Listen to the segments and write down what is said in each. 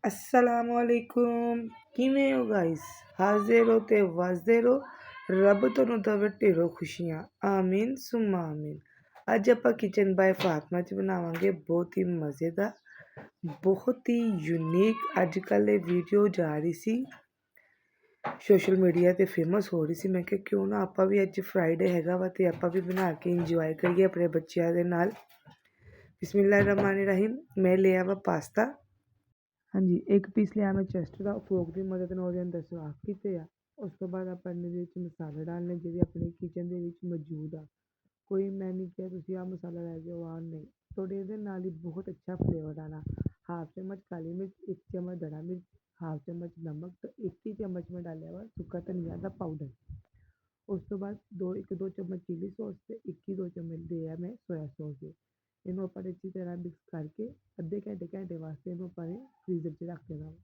ਅਸਲਾਮੁਅਲੈਕੁਮ। ਕਿਵੇਂ ਹੋ ਗਾਇਸ? ਹਾਜ਼ਰ ਰਹੋ ਤੇ ਵਸਦੇ ਰਹੋ। ਰੱਬ ਤੁਹਾਨੂੰ ਦੇਵੇ ਢੇਰੋਂ ਖੁਸ਼ੀਆਂ। ਆਮੀਨ ਸੁਮਾ ਆਮੀਨ। ਅੱਜ ਆਪਾਂ ਕਿਚਨ ਬਾਏ ਫਾਤਮਾ 'ਚ ਬਣਾਵਾਂਗੇ ਬਹੁਤ ਹੀ ਮਜ਼ੇਦਾਰ, ਬਹੁਤ ਹੀ ਯੂਨੀਕ। ਅੱਜ ਕੱਲ੍ਹ ਇਹ ਵੀਡੀਓ ਜਾ ਰਹੀ ਸੀ ਸੋਸ਼ਲ ਮੀਡੀਆ 'ਤੇ, ਫੇਮਸ ਹੋ ਰਹੀ ਸੀ। ਮੈਂ ਕਿਹਾ ਕਿਉਂ ਨਾ ਆਪਾਂ ਵੀ, ਅੱਜ ਫਰਾਈਡੇ ਹੈਗਾ ਵਾ ਅਤੇ ਆਪਾਂ ਵੀ ਬਣਾ ਕੇ ਇੰਜੋਏ ਕਰੀਏ ਆਪਣੇ ਬੱਚਿਆਂ ਦੇ ਨਾਲ। ਬਿਸਮਿਲ੍ਲਾਹਿਰ ਰਹਿਮਾਨਿਰ ਰਹੀਮ। ਮੈਂ ਲਿਆ ਵਾ ਪਾਸਤਾ। ਹਾਂਜੀ, ਇੱਕ ਪੀਸ ਲਿਆ ਮੈਂ ਚੈਸਟ ਦਾ। ਫੋਕ ਦੀ ਮਦਦ ਨਾਲ ਉਹਦੇ ਅੰਦਰ ਸੁਰਾਖ ਕੀਤੇ ਆ। ਉਸ ਤੋਂ ਬਾਅਦ ਆਪਾਂ ਇਹਦੇ ਵਿੱਚ ਮਸਾਲੇ ਡਾਲਣੇ ਜਿਹੜੇ ਆਪਣੀ ਕਿਚਨ ਦੇ ਵਿੱਚ ਮੌਜੂਦ ਆ। ਕੋਈ ਮੈਂ ਨਹੀਂ ਕਿਹਾ ਤੁਸੀਂ ਆਹ ਮਸਾਲਾ ਲੈ ਜਾਓ, ਆਹ ਨਹੀਂ। ਤੁਹਾਡੇ ਇਹਦੇ ਨਾਲ ਹੀ ਬਹੁਤ ਅੱਛਾ ਫਲੇਵਰ ਆਉਣਾ। ਹਾਫ ਚਮਚ ਕਾਲੀ ਮਿਰਚ, 1 ਚਮਚ ਦੜਾ ਮਿਰਚ, ਹਾਫ ਚਮਚ ਨਮਕ ਤੇ 1 ਹੀ ਚਮਚ ਮੈਂ ਡਾਲਿਆ ਵਾ ਸੁੱਕਾ ਧਨੀਆ ਦਾ ਪਾਊਡਰ। ਉਸ ਤੋਂ ਬਾਅਦ 1-2 ਚਮਚ ਚਿੱਲੀ ਸੌਸ ਤੇ 1-2 ਚਮਚ ਦੇ ਆ ਮੈਂ ਸੋਇਆ ਸੌਸ ਦੇ। ਇਹਨੂੰ ਆਪਾਂ ਅੱਛੀ ਤਰ੍ਹਾਂ ਮਿਕਸ ਕਰਕੇ ਅੱਧੇ ਘੰਟੇ ਵਾਸਤੇ ਇਹਨੂੰ ਆਪਾਂ ਨੇ ਫਰੀਜ਼ਰ 'ਚ ਰੱਖ ਦੇਣਾ ਵਾ।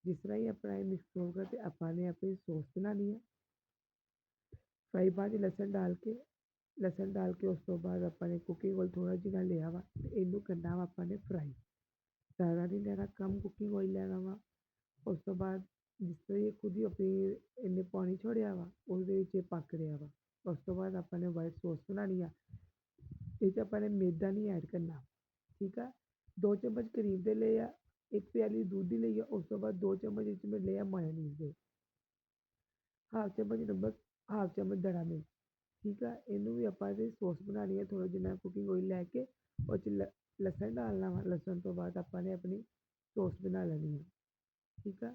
ਜਿਸ ਤਰ੍ਹਾਂ ਹੀ ਆਪਣਾ ਇਹ ਮਿਕਸ ਹੋਊਗਾ ਅਤੇ ਆਪਾਂ ਨੇ ਆਪਣੀ ਸੌਸ ਬਣਾਉਣੀ ਹੈ। ਫਰਾਈ ਬਾਅਦ 'ਚ ਲਸਣ ਡਾਲ ਕੇ ਉਸ ਤੋਂ ਬਾਅਦ ਆਪਾਂ ਨੇ ਕੁਕਿੰਗ ਆਇਲ ਥੋੜ੍ਹਾ ਜਿਹਾ ਲਿਆ ਵਾ ਅਤੇ ਇਹਨੂੰ ਕਰਨਾ ਵਾ ਆਪਾਂ ਨੇ ਫਰਾਈ। ਜ਼ਿਆਦਾ ਨਹੀਂ ਲੈਣਾ, ਕਮ ਕੁਕਿੰਗ ਆਇਲ ਲੈਣਾ ਵਾ। ਉਸ ਤੋਂ ਬਾਅਦ ਜਿਸ ਤਰ੍ਹਾਂ ਇਹ ਖੁਦ ਹੀ ਆਪਣੀ ਇਹਨੇ ਪਾਣੀ ਛੋੜਿਆ ਵਾ, ਉਹਦੇ ਵਿੱਚ ਇਹ ਪੱਕ ਰਿਹਾ ਵਾ। ਉਸ ਤੋਂ ਬਾਅਦ ਆਪਾਂ ਨੇ ਵਾਈਟ ਸੌਸ ਬਣਾਉਣੀ ਆ। ਇਹ 'ਚ ਆਪਾਂ ਨੇ ਮੈਦਾ ਨਹੀਂ ਐਡ ਕਰਨਾ, ਠੀਕ ਆ। 2 ਚਮਚ ਕਰੀਮ ਦੇ ਲਏ ਆ, 1 ਪਿਆਲੀ ਦੁੱਧ ਦੀ ਲਈ ਆ। ਉਸ ਤੋਂ ਬਾਅਦ 2 ਚਮਚ ਵਿੱਚ ਮੈਂ ਲਏ ਆ ਮਾਇਓਨੀਜ਼ ਦੇ, ਹਾਫ ਚਮਚ ਨਮਕ, ਹਾਫ ਚਮਚ ਦੜਾ ਮਿਰਚ, ਠੀਕ ਆ। ਇਹਨੂੰ ਵੀ ਆਪਾਂ ਇਹਦੀ ਸੌਸ ਬਣਾਉਣੀ ਹੈ। ਥੋੜ੍ਹਾ ਜਿਹਾ ਕੁਕਿੰਗ ਆਇਲ ਲੈ ਕੇ ਉਹ 'ਚ ਲਸਣ ਡਾਲਣਾ ਵਾ। ਲਸਣ ਤੋਂ ਬਾਅਦ ਆਪਾਂ ਨੇ ਆਪਣੀ ਸੌਸ ਬਣਾ ਲੈਣੀ ਹੈ, ਠੀਕ ਆ।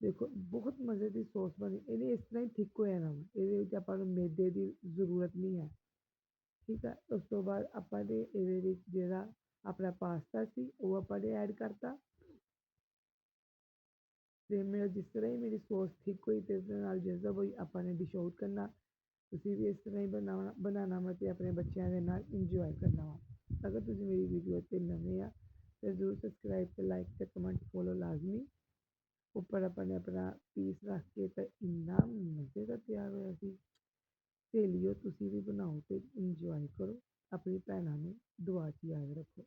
ਦੇਖੋ ਬਹੁਤ ਮਜ਼ੇ ਦੀ ਸੌਸ ਬਣੀ। ਇਹਨੇ ਇਸ ਤਰ੍ਹਾਂ ਹੀ ਥਿੱਕ ਹੋ ਜਾਣਾ ਵਾ। ਇਹਦੇ ਵਿੱਚ ਆਪਾਂ ਨੂੰ ਮੈਦੇ ਦੀ ਜ਼ਰੂਰਤ ਨਹੀਂ ਹੈ, ਠੀਕ ਆ। ਉਸ ਤੋਂ ਬਾਅਦ ਆਪਾਂ ਨੇ ਇਹਦੇ ਵਿੱਚ ਜਿਹੜਾ ਆਪਣਾ ਪਾਸਤਾ ਸੀ ਉਹ ਆਪਾਂ ਨੇ ਐਡ ਕਰਤਾ। ਅਤੇ ਮੇਰਾ ਜਿਸ ਤਰ੍ਹਾਂ ਹੀ ਮੇਰੀ ਸੌਸ ਥਿੱਕ ਹੋਈ ਅਤੇ ਉਸਦੇ ਨਾਲ ਜਜ਼ਬ ਹੋਈ, ਆਪਾਂ ਨੇ ਡਿਸ਼ ਆਊਟ ਕਰਨਾ। ਤੁਸੀਂ ਵੀ ਇਸ ਤਰ੍ਹਾਂ ਹੀ ਬਣਾਉਣਾ ਵਾ ਅਤੇ ਆਪਣੇ ਬੱਚਿਆਂ ਦੇ ਨਾਲ ਇੰਜੋਏ ਕਰਨਾ ਵਾ। ਅਗਰ ਤੁਸੀਂ ਮੇਰੀ ਵੀਡੀਓ 'ਤੇ ਨਵੇਂ ਆ ਤਾਂ ਜ਼ਰੂਰ ਸਬਸਕ੍ਰਾਈਬ ਅਤੇ ਲਾਈਕ ਅਤੇ ਕਮੈਂਟ ਫੋਲੋ ਲਾਜ਼ਮੀ। ਉੱਪਰ ਆਪਾਂ ਨੇ ਆਪਣਾ ਪੀਸ ਰੱਖ ਕੇ ਤਾਂ ਇੰਨਾ ਮਜ਼ੇ ਦਾ ਤਿਆਰ ਹੋਇਆ ਸੀ। ਸਹੇਲੀਓ ਤੁਸੀਂ ਵੀ ਬਣਾਓ ਅਤੇ ਇੰਜੋਏ ਕਰੋ। ਆਪਣੀ ਭੈਣਾਂ ਨੂੰ ਦੁਆ 'ਚ ਯਾਦ ਰੱਖੋ।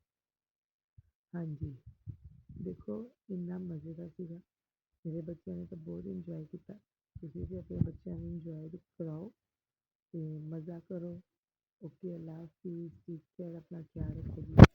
ਹਾਂਜੀ, ਦੇਖੋ ਇੰਨਾ ਮਜ਼ੇਦਾਰ ਸੀਗਾ। ਮੇਰੇ ਬੱਚਿਆਂ ਨੇ ਤਾਂ ਬਹੁਤ ਇੰਜੋਏ ਕੀਤਾ। ਤੁਸੀਂ ਵੀ ਆਪਣੇ ਬੱਚਿਆਂ ਨੂੰ ਇੰਜੋਏ ਕਰਾਓ ਅਤੇ ਮਜ਼ਾ ਕਰੋ। ਓਕੇ, ਅੱਲਾ ਹਾਫਿਜ਼। ਟੇਕ ਕੇਅਰ, ਆਪਣਾ ਖਿਆਲ ਰੱਖੋ ਜੀ।